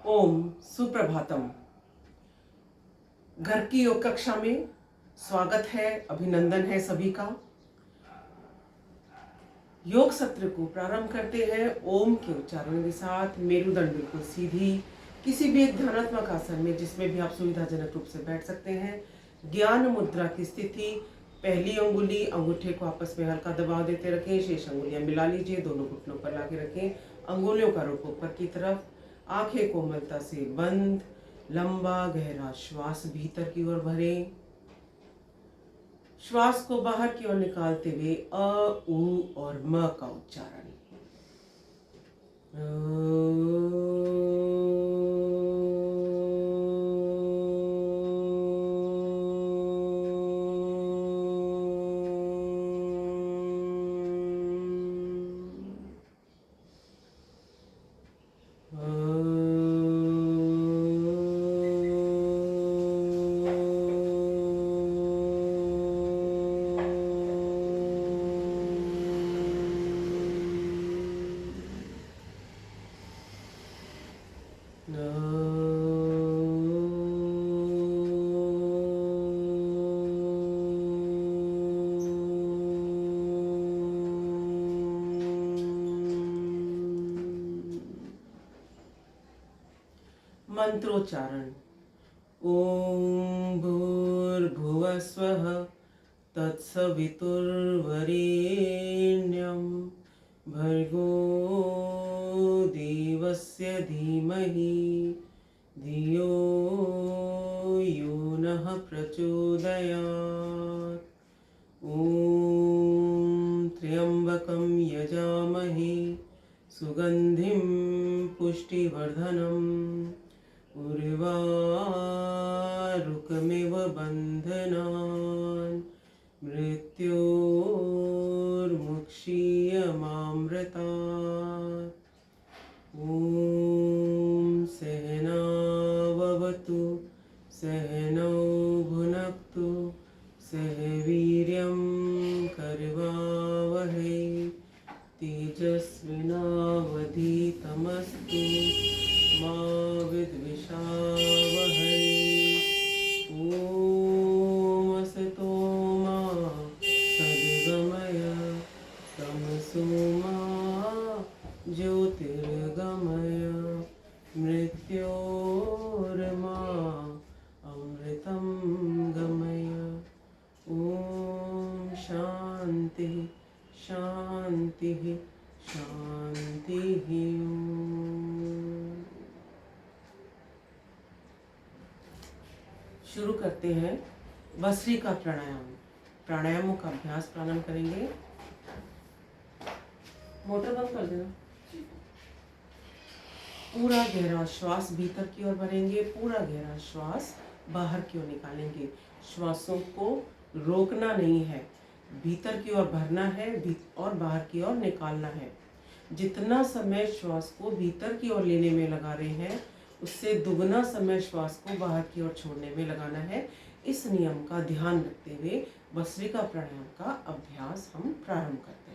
ओम सुप्रभातम। घर की योग कक्षा में स्वागत है, अभिनंदन है सभी का। योग सत्र को प्रारंभ करते हैं ओम के उच्चारण के साथ। मेरुदंड बिल्कुल सीधी, किसी भी एक ध्यानात्मक आसन में जिसमें भी आप सुविधाजनक रूप से बैठ सकते हैं। ज्ञान मुद्रा की स्थिति, पहली अंगुली अंगूठे को आपस में हल्का दबाव देते रखें, शेष अंगुलियां मिला लीजिए, दोनों घुटनों पर लाके रखें, अंगुलियों का रुख ऊपर की तरफ, आंखें कोमलता से बंद। लंबा गहरा श्वास भीतर की ओर भरें, श्वास को बाहर की ओर निकालते हुए अ, उ और म का उच्चारण। मंत्रोच्चारण। ओम भूर्भुवः स्वः तत्सवितुर्वरेण्यं भर्गो देवस्य धीमहि धियो यो नः प्रचोदयात्। ओम त्र्यंबकं यजामहे सुगंधिं पुष्टिवर्धनम् उर्वारुकमिव बन्धनान् मृत्योर्मुक्षीयमामृतात्। ॐ सहनाववतु सहनौ भुनक्तु सह वीर्यं करवावहै तेजस्विनावधीतमस्तु मा विद्विषावहै। ॐ असतो मा सद्गमय तमसो मा ज्योतिर्गमय मृत्योर्मा अमृतं गमय। ॐ शान्ति शांति शांति। शुरू करते हैं भस्त्रिका प्राणायाम। प्राणायामों का अभ्यास प्रारंभ करेंगे। मोटर बंद कर देना। पूरा गहरा श्वास भीतर की ओर भरेंगे, पूरा गहरा श्वास बाहर की ओर निकालेंगे। श्वासों को रोकना नहीं है, भीतर की ओर भरना है और बाहर की ओर निकालना है। जितना समय श्वास को भीतर की ओर लेने में लगा रहे हैं, उससे दुगना समय श्वास को बाहर की ओर छोड़ने में लगाना है। इस नियम का ध्यान रखते हुए भस्त्रिका प्राणायाम का अभ्यास हम प्रारंभ करते हैं।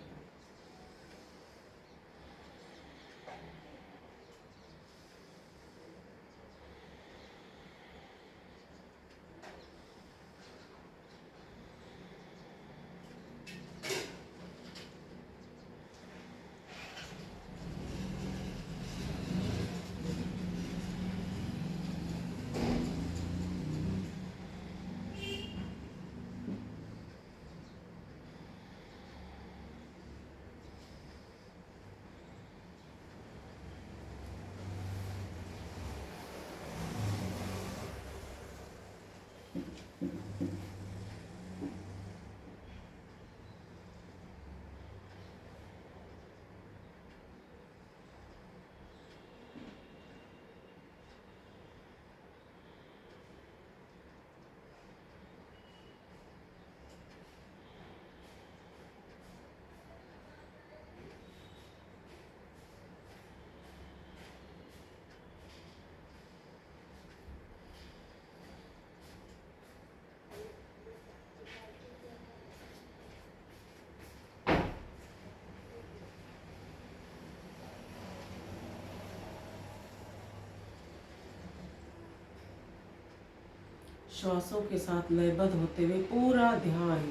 श्वासों के साथ लयबद्ध होते हुए पूरा ध्यान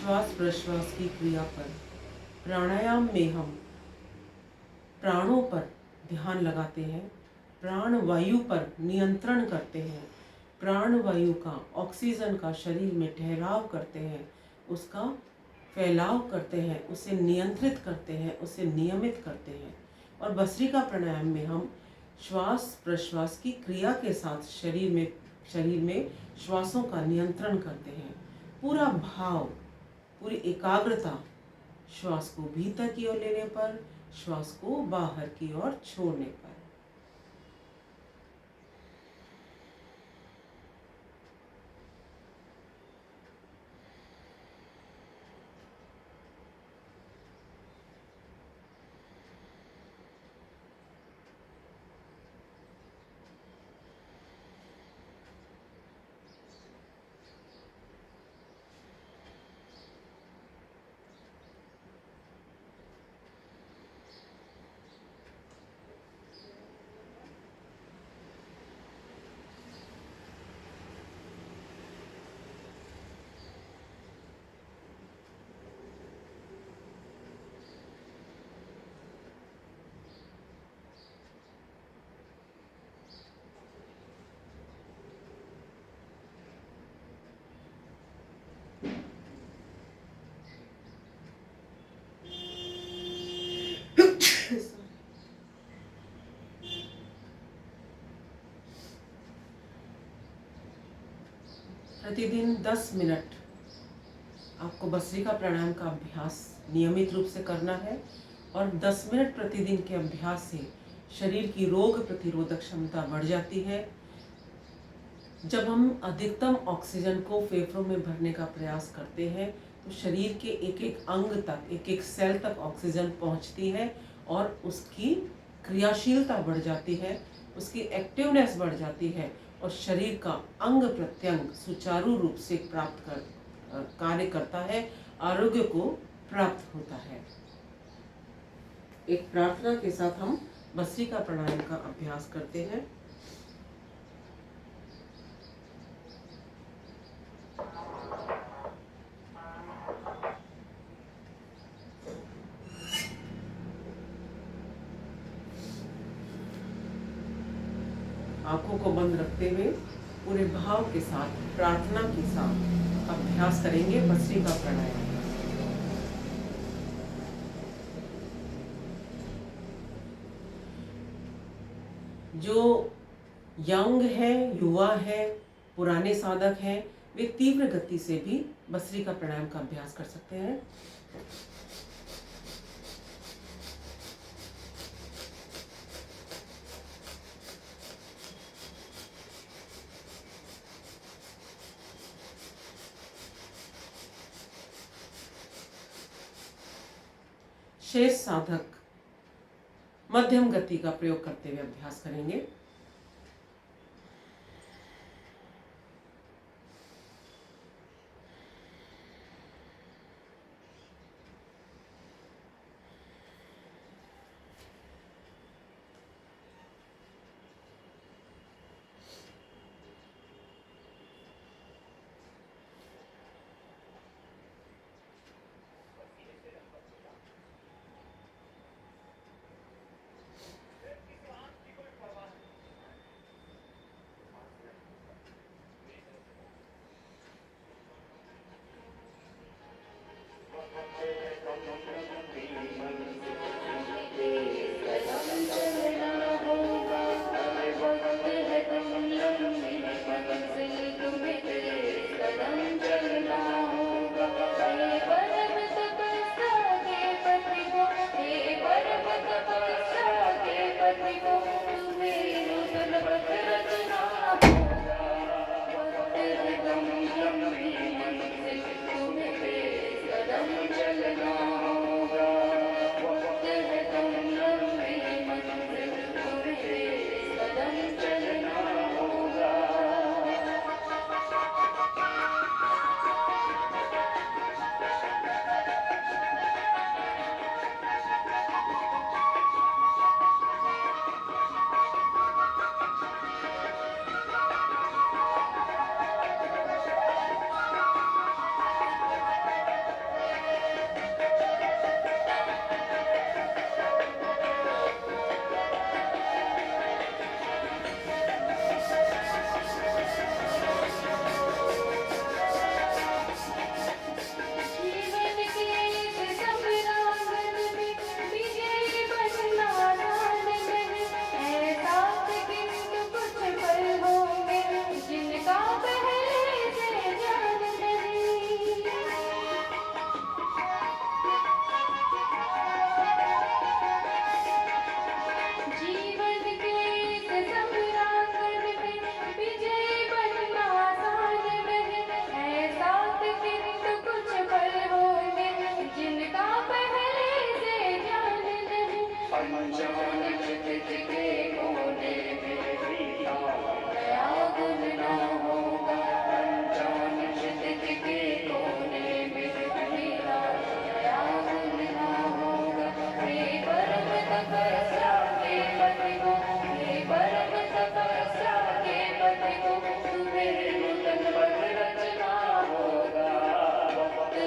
श्वास प्रश्वास की क्रिया पर। प्राणायाम में हम प्राणों पर ध्यान लगाते हैं, प्राण वायु पर नियंत्रण करते हैं, प्राण वायु का, ऑक्सीजन का शरीर में ठहराव करते हैं, उसका फैलाव करते हैं, उसे नियंत्रित करते हैं, उसे नियमित करते हैं। और भस्त्रिका प्राणायाम में हम श्वास प्रश्वास की क्रिया के साथ शरीर में श्वासों का नियंत्रण करते हैं। पूरा भाव, पूरी एकाग्रता श्वास को भीतर की ओर लेने पर, श्वास को बाहर की ओर छोड़ने पर। प्रतिदिन 10 मिनट आपको भस्त्रिका प्राणायाम का अभ्यास नियमित रूप से करना है। और 10 मिनट प्रतिदिन के अभ्यास से शरीर की रोग प्रतिरोधक क्षमता बढ़ जाती है। जब हम अधिकतम ऑक्सीजन को फेफड़ों में भरने का प्रयास करते हैं तो शरीर के एक एक अंग तक, एक एक सेल तक ऑक्सीजन पहुंचती है और उसकी क्रियाशीलता बढ़ जाती है, उसकी एक्टिवनेस बढ़ जाती है और शरीर का अंग प्रत्यंग सुचारू रूप से कार्य करता है, आरोग्य को प्राप्त होता है। एक प्रार्थना के साथ हम भस्त्रिका प्राणायाम का अभ्यास करते हैं। आंखों को बंद रखते हुए पूरे भाव के साथ, प्रार्थना के साथ अभ्यास करेंगे भस्त्रिका प्राणायाम। जो यंग है, युवा है, पुराने साधक हैं, वे तीव्र गति से भी भस्त्रिका प्राणायाम का अभ्यास कर सकते हैं। शेष साधक मध्यम गति का प्रयोग करते हुए अभ्यास करेंगे।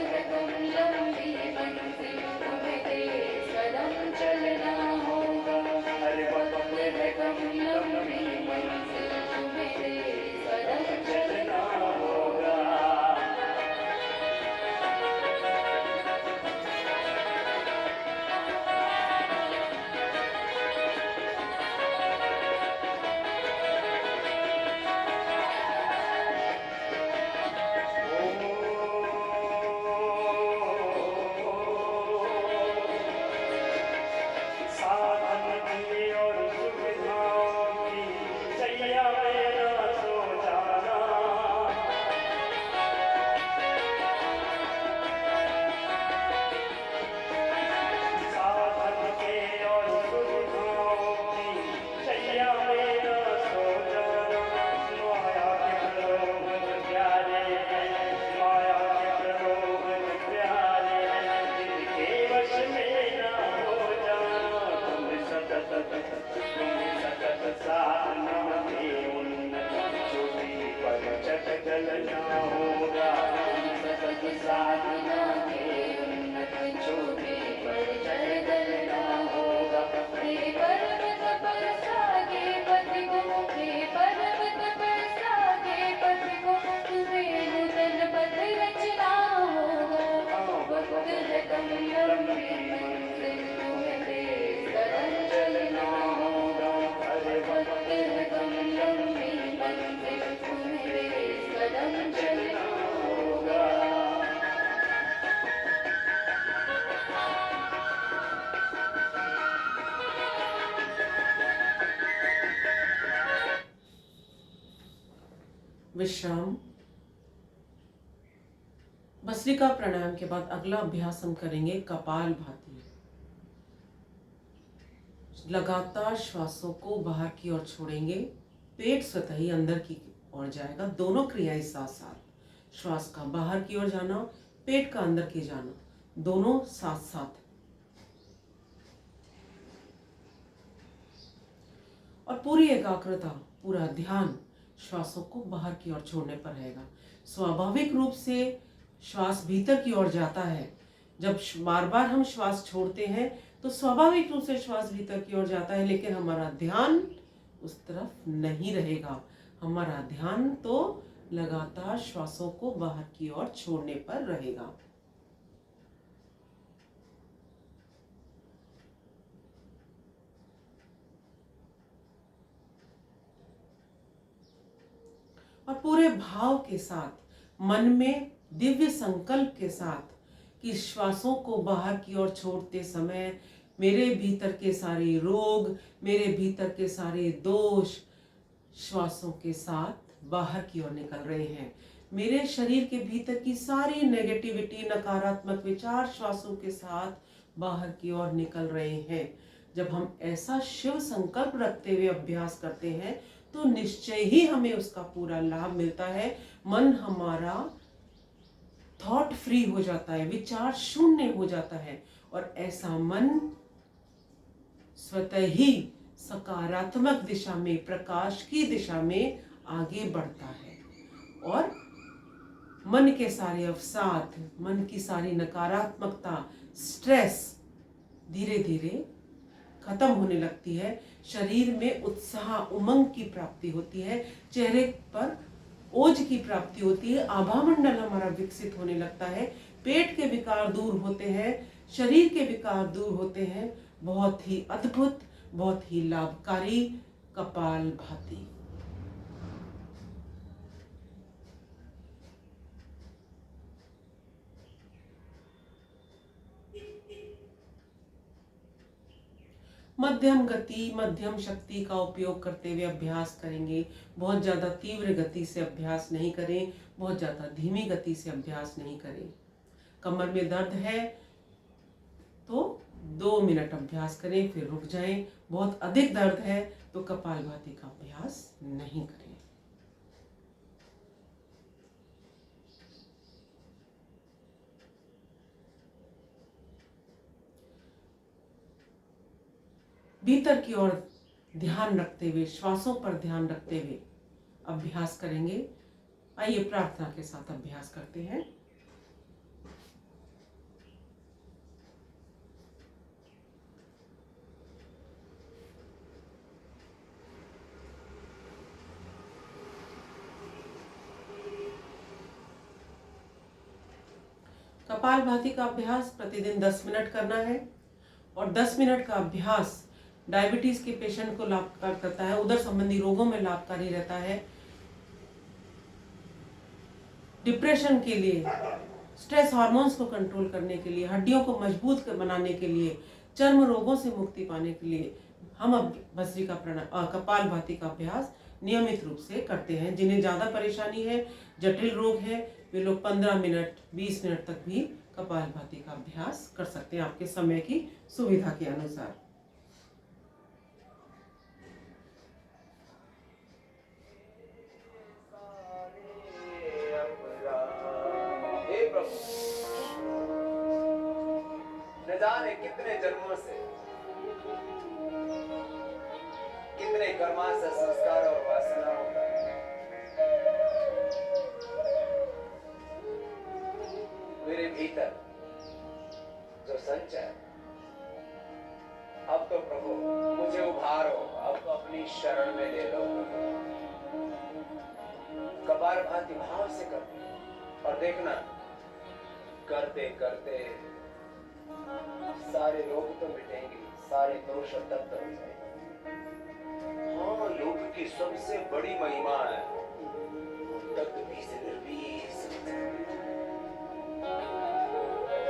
है तुम लंबी मंजिल तुम्हें तेज कदम चलना होगा। हर वक्त है तुम लंबी मंजिल तुम्हें तेज कदम चलना होगा। साधन की और सुविधाओं की सैया में ना सो जाना। साधन के और सुविधाओं की सैया में ना सो जाना। माया के प्रलोभन प्यारे हैं, माया के प्रलोभन प्यारे हैं, जिनके वश में ना हो जाना। तुम सतत साधना में उन्नत चोटी पर चढ़ चलना होगा। सतत साधना में उन्नत चोटी पर चढ़ चलना होगा। हे पर्वत पर सागे पथ को, हे पर्वत पर सागे पथ को, तुम्हें नूतन पथ रचना होगा। वक्त है तुम लंबी मंजिल तुम्हें तेज कदम चलना होगा। अरे वक्त है तुम लंबी मंजिल तुम्हें तेज कदम चलना होगा। विश्राम। भस्त्रिका प्राणायाम के बाद अगला अभ्यास हम करेंगे कपाल भाती। लगातार श्वासों को बाहर की ओर छोड़ेंगे, पेट स्वतः ही अंदर की ओर जाएगा। दोनों क्रियाएं साथ साथ, श्वास का बाहर की ओर जाना, पेट का अंदर की जाना, दोनों साथ साथ। और पूरी एकाग्रता, पूरा ध्यान श्वासों को बाहर की ओर छोड़ने पर रहेगा। स्वाभाविक रूप से श्वास भीतर की ओर जाता है। जब बार बार हम श्वास छोड़ते हैं तो स्वाभाविक रूप से श्वास भीतर की ओर जाता है, लेकिन हमारा ध्यान उस तरफ नहीं रहेगा। हमारा ध्यान तो लगातार श्वासों को बाहर की ओर छोड़ने पर रहेगा। और पूरे भाव के साथ, मन में दिव्य संकल्प के साथ कि श्वासों को बाहर की ओर छोड़ते समय मेरे भीतर के सारे रोग, मेरे भीतर के सारे दोष श्वासों के साथ बाहर की ओर निकल रहे हैं। मेरे शरीर के भीतर की सारी नेगेटिविटी, नकारात्मक विचार श्वासों के साथ बाहर की ओर निकल रहे हैं। जब हम ऐसा शिव संकल्प रखते हुए अभ्यास करते हैं तो निश्चय ही हमें उसका पूरा लाभ मिलता है। मन हमारा थॉट फ्री हो जाता है, विचार शून्य हो जाता है, और ऐसा मन स्वतः ही सकारात्मक दिशा में, प्रकाश की दिशा में आगे बढ़ता है। और मन के सारे अवसाद, मन की सारी नकारात्मकता, स्ट्रेस धीरे धीरे खत्म होने लगती है। शरीर में उत्साह, उमंग की प्राप्ति होती है, चेहरे पर ओज की प्राप्ति होती है, आभामंडल हमारा विकसित होने लगता है, पेट के विकार दूर होते हैं, शरीर के विकार दूर होते हैं। बहुत ही अद्भुत, बहुत ही लाभकारी कपाल भाती। मध्यम गति, मध्यम शक्ति का उपयोग करते हुए अभ्यास करेंगे। बहुत ज़्यादा तीव्र गति से अभ्यास नहीं करें, बहुत ज़्यादा धीमी गति से अभ्यास नहीं करें। कमर में दर्द है तो 2 मिनट अभ्यास करें, फिर रुक जाएं। बहुत अधिक दर्द है तो कपालभाति का अभ्यास नहीं करें। भीतर की ओर ध्यान रखते हुए, श्वासों पर ध्यान रखते हुए अभ्यास करेंगे। आइए प्रार्थना के साथ अभ्यास करते हैं। कपालभाति का अभ्यास प्रतिदिन 10 मिनट करना है और 10 मिनट का अभ्यास डायबिटीज के पेशेंट को लाभकारी करता है, उदर संबंधी रोगों में लाभकारी रहता है, डिप्रेशन के लिए, स्ट्रेस हार्मोन्स को कंट्रोल करने के लिए, हड्डियों को मजबूत बनाने के लिए, चर्म रोगों से मुक्ति पाने के लिए हम अब भस्त्रिका कपालभाति का अभ्यास नियमित रूप से करते हैं। जिन्हें ज़्यादा परेशानी है, जटिल रोग है, वे लोग 15 मिनट 20 मिनट तक भी कपालभाति का अभ्यास कर सकते हैं आपके समय की सुविधा के अनुसार। हे प्रभु, न जाने कितने जन्मों से, कितने कर्मा से संस्कार और वासनाओं का मेरे भीतर जो संचय, अब तो प्रभु मुझे उभारो, अब तो अपनी शरण में ले लो। कपालभाति भाव से कर और देखना, करते करते सारे रोग तो मिटेंगे, सारे दोष तप्त हो जाएंगे। हाँ, योग की सबसे बड़ी महिमा है तख्त भी से निर्वीस।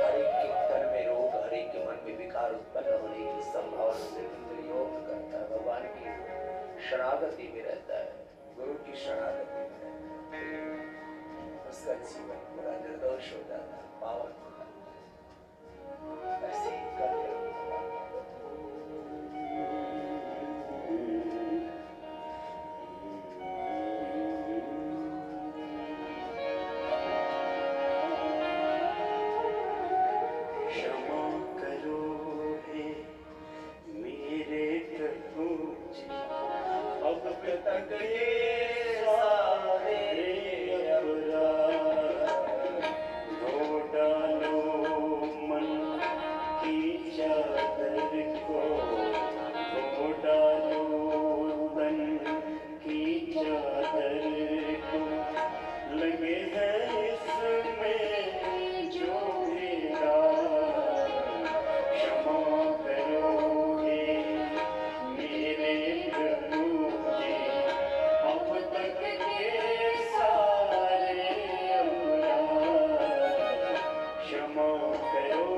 हर एक के तन में रोग, हर एक के मन में विकार उत्पन्न होने की संभावना से योग करता है, भगवान की शरणागति में रहता है, गुरु की शरणागति में रहता है, उसका जीवन पूरा निर्दोष हो जाता है, पावन हो जाता है। ऐसे ही करते क्षमा करो हे मेरे प्रभु जी, अब तक ये सारे अपराध धो डालो मन की चादर को, धो डालो तन की चादर को, लगे हैं इसमें जो भी राग, क्षमा करो हे मेरे प्रभु जी, अब तक के सारे अपराध क्षमा करो।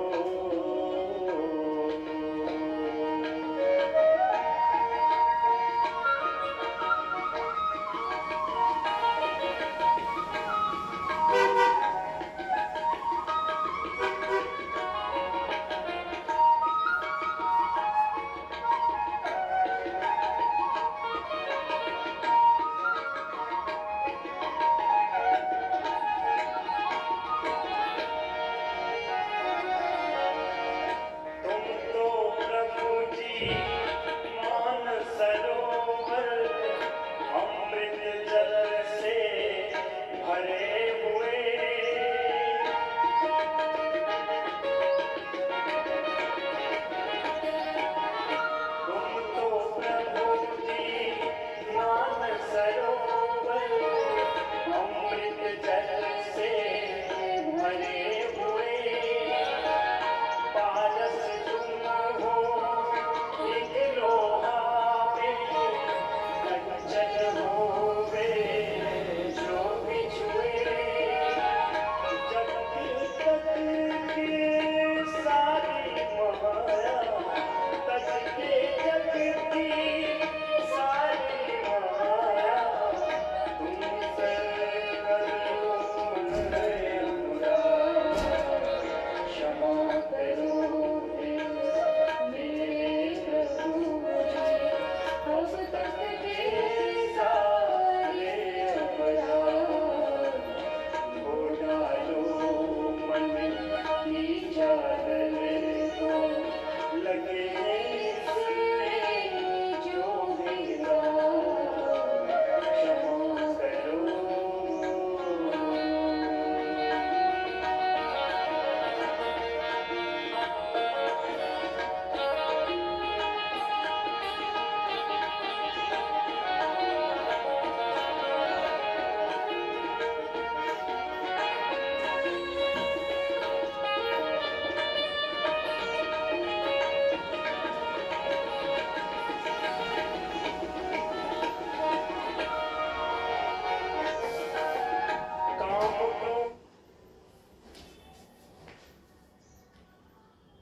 तुम तो प्रभु जी मान सरोवर, अमृत जल से भरे हुए, तुम तो प्रभु जी मान सरोवर, अमृत जल से भरे हुए, पारस तुम हो एक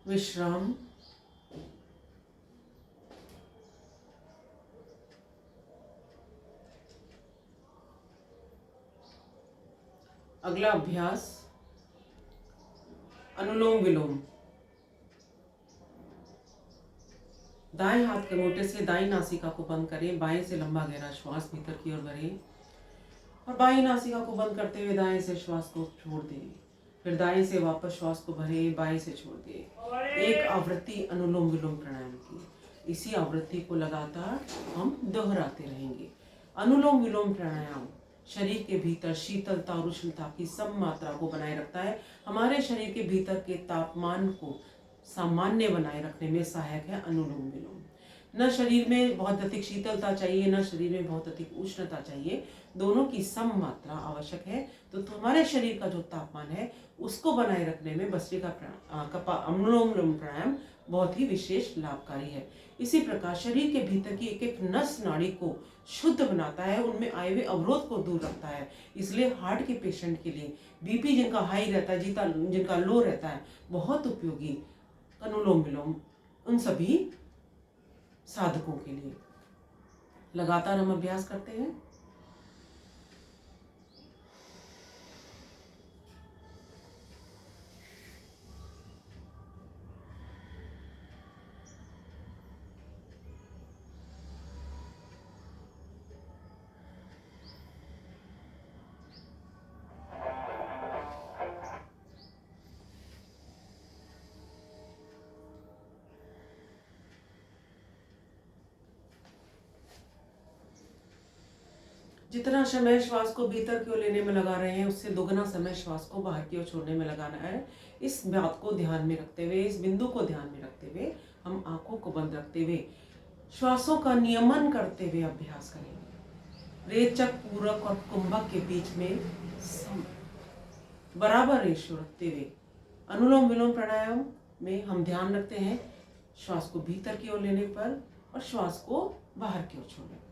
विश्राम। अगला अभ्यास अनुलोम विलोम। दाएं हाथ के अंगूठे से दाईं नासिका को बंद करें, बाएं से लंबा गहरा श्वास भीतर की ओर भरें और बाईं नासिका को बंद करते हुए दाएं से श्वास को छोड़ दें। फिर दाएं से वापस श्वास को भरें, बाएं से छोड़ दें। एक आवृत्ति अनुलोम विलोम प्राणायाम की। इसी आवृत्ति को लगातार हम दोहराते रहेंगे। अनुलोम विलोम प्राणायाम शरीर के भीतर शीतलता और उष्णता की सम मात्रा को बनाए रखता है। हमारे शरीर के भीतर के तापमान को सामान्य बनाए रखने में सहायक है अनुलोम विलोम। न शरीर में बहुत अधिक शीतलता चाहिए, न शरीर में बहुत अधिक उष्णता चाहिए, दोनों की सम मात्रा आवश्यक है। तो हमारे शरीर का जो तापमान है उसको बनाए रखने में भस्त्रिका अनुलोम विलोम प्राणायाम बहुत ही विशेष लाभकारी है। इसी प्रकार शरीर के भीतर की एक एक नस नाड़ी को शुद्ध बनाता है, उनमें आए हुए अवरोध को दूर रखता है। इसलिए हार्ट के पेशेंट के लिए, बीपी जिनका हाई रहता है, जिनका लो रहता है, बहुत उपयोगी अनुलोम विलोम उन सभी साधकों के लिए। लगातार हम अभ्यास करते हैं। जितना समय श्वास को भीतर की ओर लेने में लगा रहे हैं, उससे दोगुना समय श्वास को बाहर की ओर छोड़ने में लगाना है। इस बात को ध्यान में रखते हुए, इस बिंदु को ध्यान में रखते हुए हम आंखों को बंद रखते हुए श्वासों का नियमन करते हुए अभ्यास करेंगे। रेचक, पूरक और कुंभक के बीच में बराबर रेशियो रखते हुए अनुलोम विलोम प्राणायाम में हम ध्यान रखते हैं श्वास को भीतर की ओर लेने पर और श्वास को बाहर की ओर छोड़ने पर।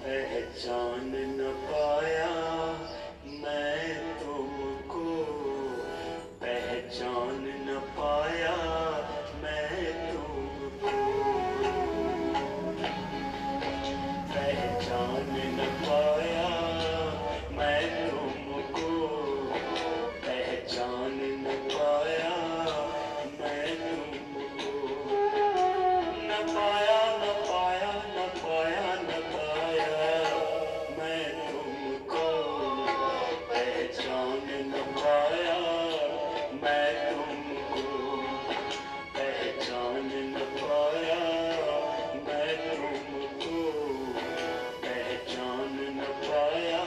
पहचान न पाया मैं तुमको, पहचान न पाया मैं तुमको, पहचान न पाया मैं तुमको, पहचान न पाया मैं तुमको, न पाया न पाया न पाया न पाया मैं तुमको, पहचान न पाया मैं तुमको, पहचान न पाया मैं तुमको, पहचान न पाया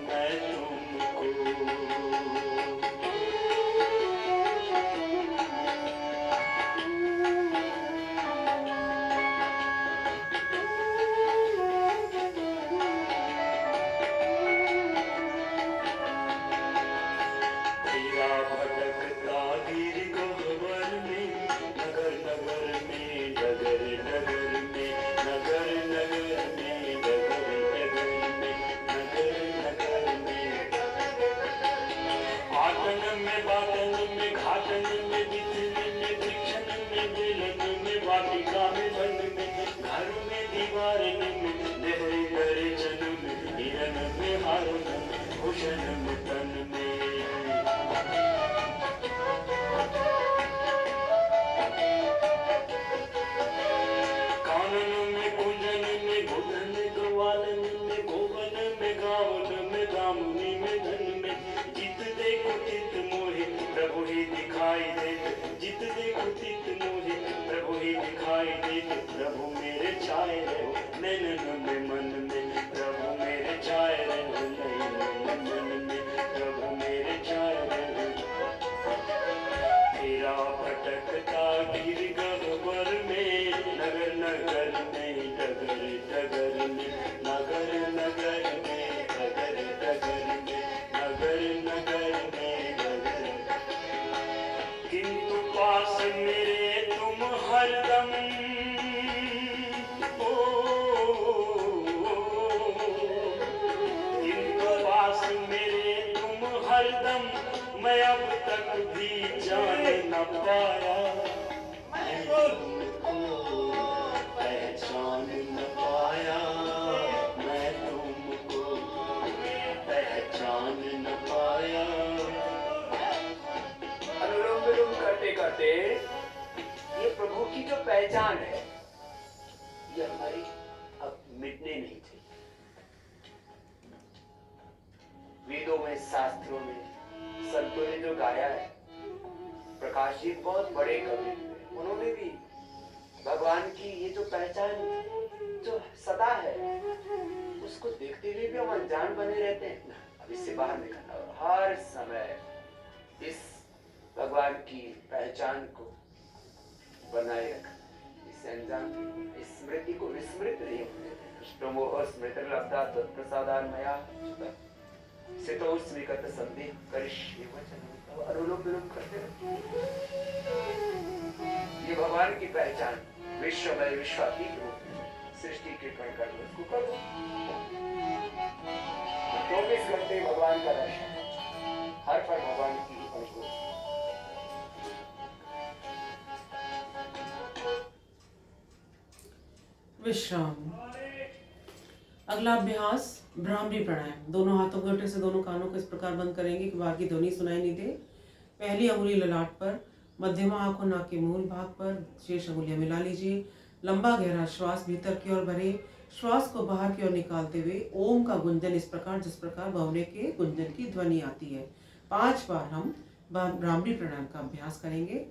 मैं तुमको। तेरा भटकता गिर गह्वर में, नगर नगर में, डगर डगर में, नगर नगर में, डगर डगर में, नगर नगर में, आतन में, बातन में, घातन में, बिथन में, वृक्षन में, बेलन में, वाटिका में, वन में, घर में, दीवारन में, लहरे करे जन में, हिरन में, हारन में, भूषण में, तन में, कानन में, कुंजन में, घुटन ग्वालन में, गोवन में, गावन में, गामुनी में, धन में, जित देखो तित मोहे प्रभु ही दिखाई देत, जित देखो तित मोहे प्रभु ही दिखाई देत, प्रभु मेरे छाए रहो नैनन में मन में, प्रभु मेरे छाए रहो नैनन में मन में, प्रभु मेरे छाए रहो। तेरा भटकता गिर गह्वर में, नगर नगर में, डगर पहचान है, ये हमारी अब मिटने नहीं चाहिए। वेदों में, शास्त्रों में संतों ने जो गाया है, प्रकाश जी बहुत बड़े कवि थे, उन्होंने भी भगवान की ये जो पहचान जो सदा है, उसको देखते हुए भी हम अनजान बने रहते हैं। अब इससे बाहर निकलना और हर समय इस भगवान की पहचान को बनाए रखना, इस अनजान स्मृति को विस्मृत नहीं होने देना। ष्टोमोह स्मृतिर्लब्धा तत्प्रसादान्मया सितोस्मिकत संदेह करिष्ये वचनं तव। अनुलोम विलोम करते रहो। ये भगवान की पहचान विश्वमय विश्वातीत रूप में सृष्टि के कण कण में उसको करो। 24 घंटे भगवान का दर्शन, हर पल भगवान की अनुभूति। विश्राम। अगला अभ्यास भ्रामरी प्राणायाम। दोनों हाथों को उल्टे से दोनों कानों को इस प्रकार बंद करेंगे कि बाहर की ध्वनि सुनाई नहीं दे। पहली अंगुली ललाट पर, मध्यमा आंखों नाक के मूल भाग पर, शेष अंगुलियां मिला लीजिए। लंबा गहरा श्वास भीतर की ओर भरें। श्वास को बाहर की ओर निकालते हुए ओम का गुंजन इस प्रकार जिस प्रकार भंवरे के गुंजन की ध्वनि आती है। 5 बार हम भ्रामरी प्राणायाम का अभ्यास करेंगे।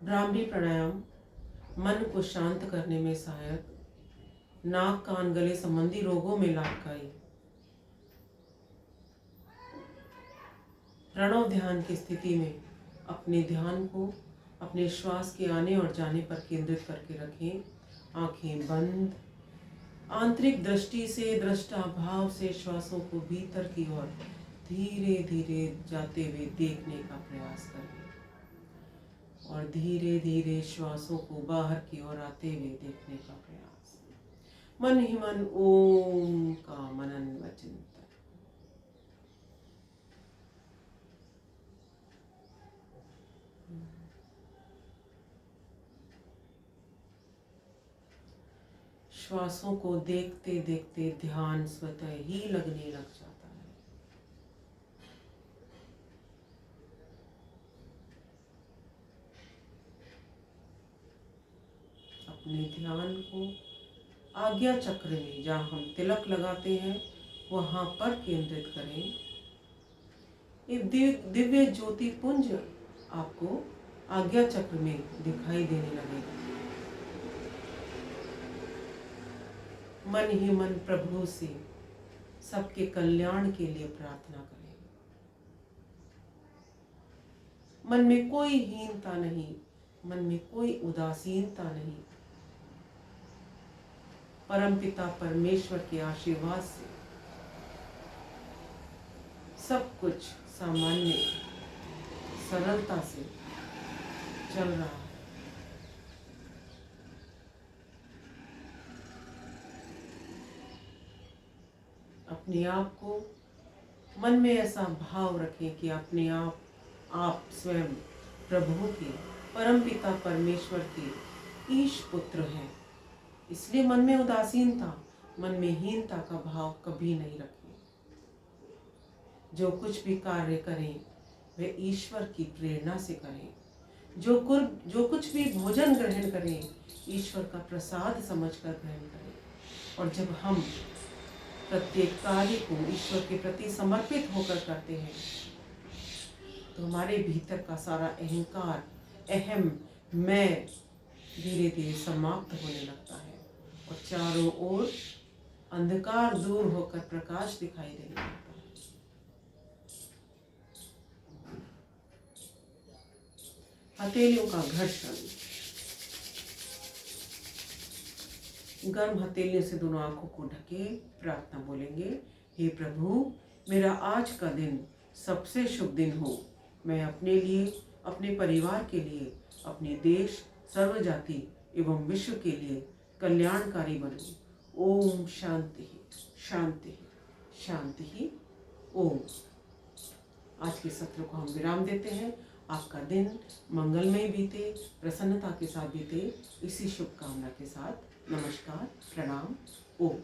भ्रामरी प्राणायाम मन को शांत करने में सहायक, नाक कान गले संबंधी रोगों में लाभकारी। प्रणव ध्यान की स्थिति में अपने ध्यान को अपने श्वास के आने और जाने पर केंद्रित करके रखें। आंखें बंद। आंतरिक दृष्टि से, दृष्टा भाव से श्वासों को भीतर की ओर धीरे धीरे जाते हुए देखने का प्रयास करें और धीरे धीरे श्वासों को बाहर की ओर आते हुए देखने का प्रयास। मन ही मन ओम का मनन व चिंतन। श्वासों को देखते देखते ध्यान स्वतः ही लगने लग जाता है। अपने ध्यान को आज्ञा चक्र में, जहाँ हम तिलक लगाते हैं, वहाँ पर केंद्रित करें। एक दिव्य ज्योति पुंज आपको आज्ञा चक्र में दिखाई देने लगेगा। मन ही मन प्रभु से सबके कल्याण के लिए प्रार्थना करें। मन में कोई हीनता नहीं, मन में कोई उदासीनता नहीं। परमपिता परमेश्वर के आशीर्वाद से सब कुछ सामान्य सरलता से चल रहा है। अपने आप को मन में ऐसा भाव रखें कि अपने आप स्वयं प्रभु के, परमपिता परमेश्वर के ईश पुत्र हैं। इसलिए मन में उदासीनता, मन में हीनता का भाव कभी नहीं रखें। जो कुछ भी कार्य करें वे ईश्वर की प्रेरणा से करें। जो कुछ भी भोजन ग्रहण करें ईश्वर का प्रसाद समझकर ग्रहण करें। और जब हम प्रत्येक कार्य को ईश्वर के प्रति समर्पित होकर करते हैं तो हमारे भीतर का सारा अहंकार, अहम, मैं धीरे धीरे समाप्त होने लगता है और चारों ओर अंधकार दूर होकर प्रकाश दिखाई देने लगता है। हथेलियों का घर्षण। गर्म हथेलियों से दोनों आंखों को ढके प्रार्थना बोलेंगे। हे प्रभु, मेरा आज का दिन सबसे शुभ दिन हो। मैं अपने लिए, अपने परिवार के लिए, अपने देश, सर्व जाति एवं विश्व के लिए कल्याणकारी बनूं। ओम शांति शांति शांति। ओम। आज के सत्र को हम विराम देते हैं। आपका दिन मंगलमय बीते, प्रसन्नता के साथ बीते, इसी शुभकामना के साथ नमस्कार, प्रणाम, ओम।